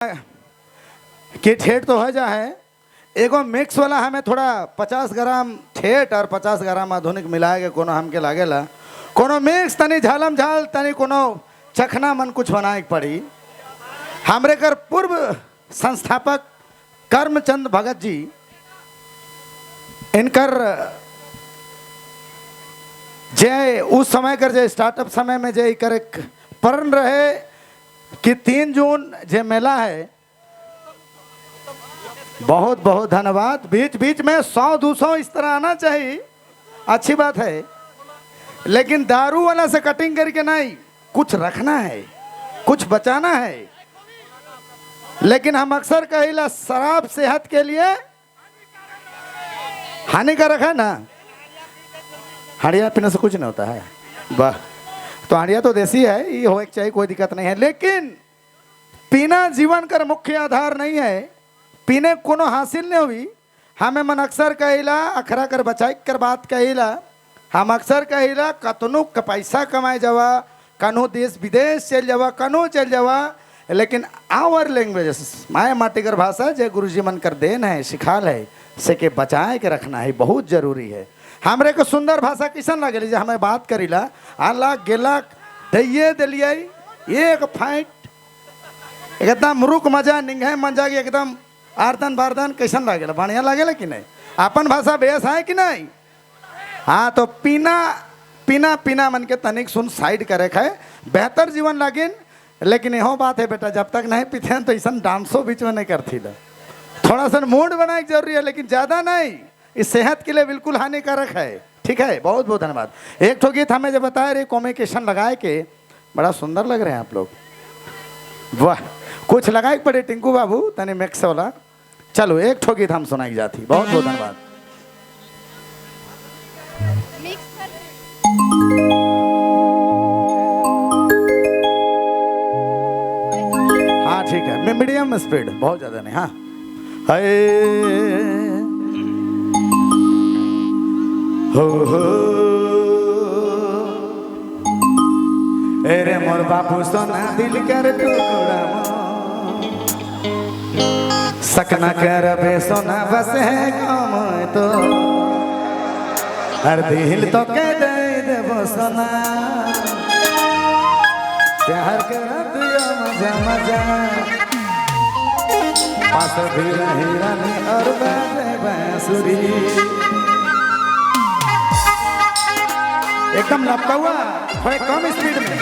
कि ठेठ तो है जा है एगो मिक्स वाला हमें थोड़ा 50 ग्राम ठेठ और 50 ग्राम आधुनिक मिला के कोनो हमके लागेला कोनो मिक्स तनी झालम झाल तनी कोनो चखना मन कुछ बनाए पड़ी। हमरे कर पूर्व संस्थापक कर्मचंद भगत जी इनकर जय उस समय कर जय स्टार्टअप समय में जय कर एक प्रण रहे कि 3 जून जे मेला है। बहुत बहुत धन्यवाद। बीच बीच में 100-200 इस तरह आना चाहिए, अच्छी बात है, लेकिन दारू वाला से कटिंग करके नहीं, कुछ रखना है, कुछ बचाना है। लेकिन हम अक्सर कहिला शराब सेहत के लिए हानिकारक है ना। हड़िया पीने से कुछ नहीं होता है, वाह। तो हड़िया तो देसी है, ये हो एक चाहिए, कोई दिक्कत नहीं है, लेकिन पीना जीवन का मुख्य आधार नहीं है। पीने कोनो हासिल नहीं हुई। हमें मन अक्सर कहिला अखरा कर बचाई कर बात कहिला। हम अक्सर कहिला कतनो पैसा कमाए जावा, कनो देश विदेश चल जावा, कनो चल जावा, लेकिन आवर लैंग्वेज माए माटी कर भाषा जे गुरुजी मन कर देन है, सिखाल है, से के बचाए के रखना है, बहुत जरूरी है। हमरे को सुंदर भाषा किसन लगे जे हमें बात करीला आला गेला दैये दिलिए एक फाइट एकदम रुक मजा निंगे मंजा के एकदम आरतन बारतन कैसन लागेला, बढ़िया लागेला कि नहीं? अपन भाषा बेस है कि नहीं? हाँ, तो पीना पीना पीना मन के तनिक सुन साइड करे है, बेहतर जीवन लागिन। लेकिन यहो बात है बेटा, जब तक नहीं पीते हैं तो ऐसा डांसो बीच में नहीं करती ला। थोड़ा सा मूड बनाए जरूरी है, लेकिन ज़्यादा नहीं, इस सेहत के लिए बिल्कुल हानिकारक है। ठीक है, बहुत बहुत धन्यवाद। एक ठो गीत हमें जब बताया रे कॉम्युनिकेशन लगाए के बड़ा सुंदर लग रहे हैं आप लोग, वाह। कुछ लगाए पड़े टिंकू बाबू तने मिक्स वाला। चलो एक ठो गीत हम सुनाई जाती, बहुत बहुत धन्यवाद। हाँ ठीक है, मीडियम स्पीड, बहुत ज्यादा नहीं। हाँ हो अरे मोर बापू सोना दिल कर टुकड़ा सकना कर बे सोना बस है काम तो हर दिल तो कह दे देबो सोना प्यार कर दिया मजा मजा पास भी रही रानी और बाजे बांसुरी एकदम लपका हुआ, थोड़े कम स्पीड में।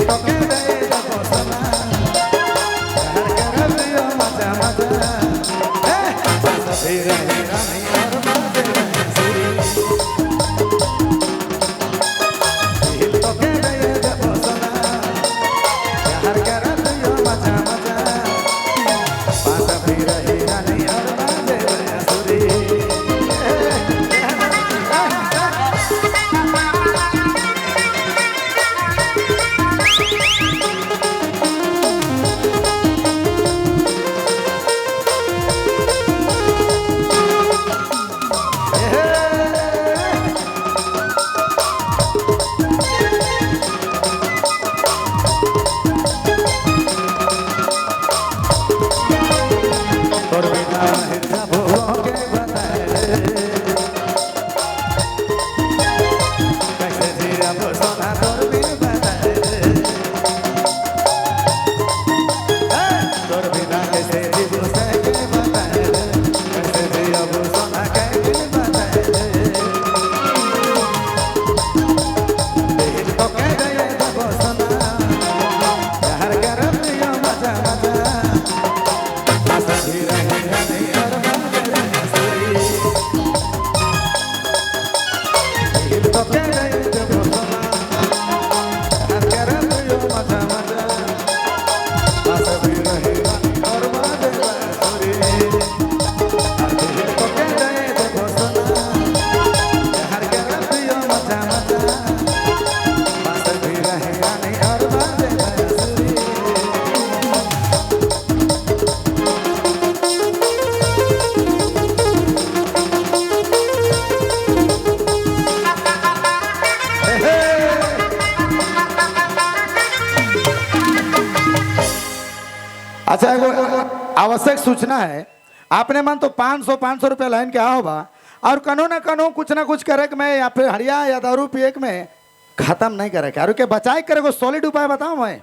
तो के दे जब सोना प्यार कर दियो मजा मजा पास भी रहे रानी और बाजे बांसुरी दिल तो के दे जब सोना प्यार कर दियो मजा मजा पास भी रहे रानी और बाजे बांसुरी अच्छा एगो आवश्यक सूचना है आपने मन तो 500 रुपया लाइन के आओ बा और कनो ना कनो कुछ ना कुछ करे मैं या फिर हरिया या दारू पिए में खत्म नहीं करे और के बचाए करे को सॉलिड उपाय बताओ मैं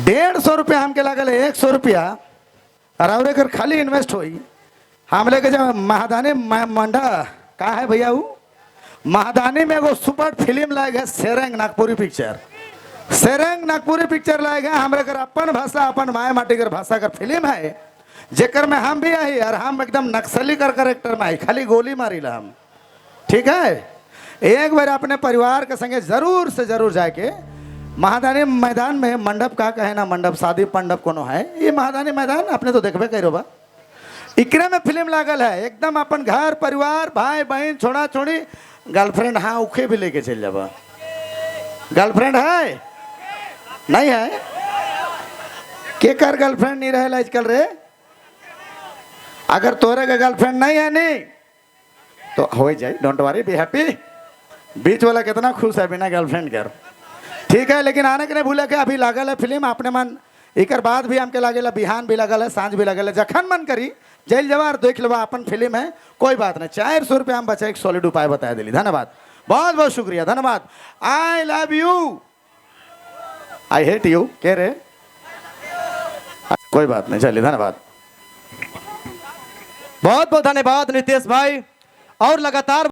150 रुपया हमके लागल 100 रुपया और एक खाली इन्वेस्ट हुई हम लेके जब महादानी मंडा का है भैया वो महादानी में एगो सुपर फिल्म लाएगा सेरंग नागपुरी पिक्चर सेरंग नागपुरी पिक्चर लाएगा हमारे घर अपन भाषा अपन माया माटी कर भाषा का फिल्म है जेकर में हम भी आई और हम एकदम नक्सली कर करेक्टर में आई खाली गोली मारी ला हम ठीक है एक बार अपने परिवार के संगे जरूर से जरूर जाके महादानी मैदान में मंडप का कहे ना मंडप शादी मंडप कोनो है ये महादानी मैदान अपने तो देखबे करो बा इकरे में फिल्म लागल है एकदम अपन घर परिवार भाई बहन छोड़ा छोड़ी गर्लफ्रेंड हाँ उखे भी लेके चल जाबा गर्लफ्रेंड है नहीं है के कर गर्लफ्रेंड नहीं रहे आजकल रे अगर तोरे का गर्लफ्रेंड नहीं है नहीं तो हो जाए डोंट वरी बी हैप्पी बीच वाला कितना खुश है बिना गर्लफ्रेंड कर ठीक है लेकिन आने के नहीं भूले के अभी लागल है फिल्म अपने मन एक बाद भी हमके लागेला बिहान भी लगल है सांझ भी लगल है जखन मन करी जेल जवार देख लेवा अपन फिल्म है कोई बात नहीं 400 रुपया हम बचा एक सॉलिड उपाय बता दिली धन्यवाद बहुत बहुत शुक्रिया धन्यवाद I love you I hate you कह रहे कोई बात नहीं चलिए धन्यवाद बहुत बहुत धन्यवाद नितेश भाई और लगातार